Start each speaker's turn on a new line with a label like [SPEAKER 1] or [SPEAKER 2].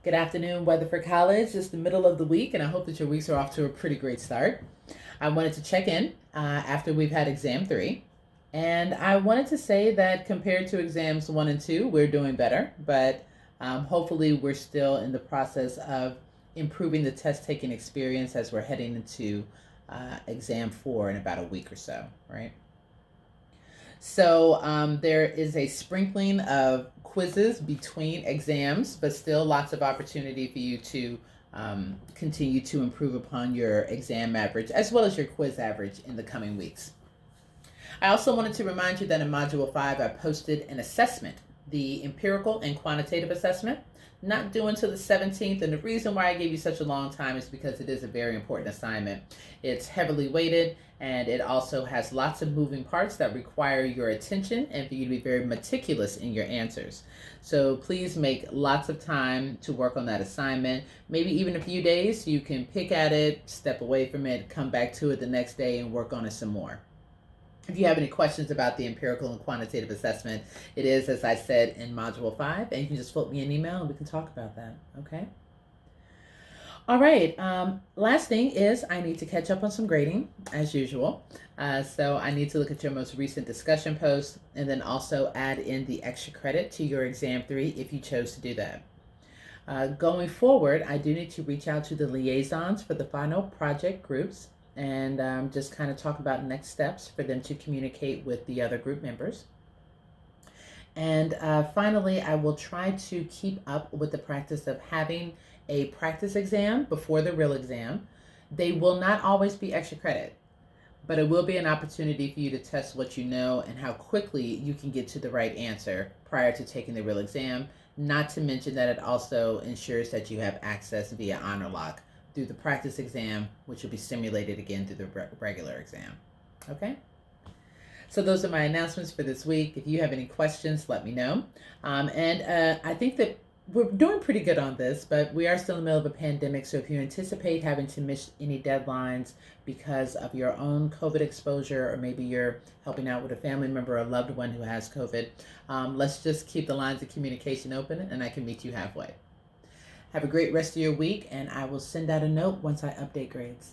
[SPEAKER 1] Good afternoon, Weatherford College. It's the middle of the week, and I hope that your weeks are off to a pretty great start. I wanted to check in after we've had exam three, and I wanted to say that compared to exams one and two, we're doing better, but hopefully, we're still in the process of improving the test taking experience as we're heading into exam four in about a week or so, right? So there is a sprinkling of quizzes between exams, but still lots of opportunity for you to continue to improve upon your exam average as well as your quiz average in the coming weeks. I also wanted to remind you that in Module 5, I posted an assessment, the empirical and quantitative assessment, not due until the 17th. And the reason why I gave you such a long time is because it is a very important assignment. It's heavily weighted, and it also has lots of moving parts that require your attention and for you to be very meticulous in your answers. So please make lots of time to work on that assignment. Maybe even a few days, you can pick at it, step away from it, come back to it the next day and work on it some more. If you have any questions about the empirical and quantitative assessment, it is, as I said, in Module 5, and you can just float me an email and we can talk about that, okay? All right, last thing is I need to catch up on some grading, as usual. So I need to look at your most recent discussion post and then also add in the extra credit to your exam 3 if you chose to do that. Going forward, I do need to reach out to the liaisons for the final project groups and just kind of talk about next steps for them to communicate with the other group members. And finally, I will try to keep up with the practice of having a practice exam before the real exam. They will not always be extra credit, but it will be an opportunity for you to test what you know and how quickly you can get to the right answer prior to taking the real exam. Not to mention that it also ensures that you have access via HonorLock through the practice exam, which will be simulated again through the regular exam. Okay? So those are my announcements for this week. If you have any questions, let me know. I think that we're doing pretty good on this, but we are still in the middle of a pandemic. So if you anticipate having to miss any deadlines because of your own COVID exposure, or maybe you're helping out with a family member or a loved one who has COVID, let's just keep the lines of communication open and I can meet you halfway. Have a great rest of your week, and I will send out a note once I update grades.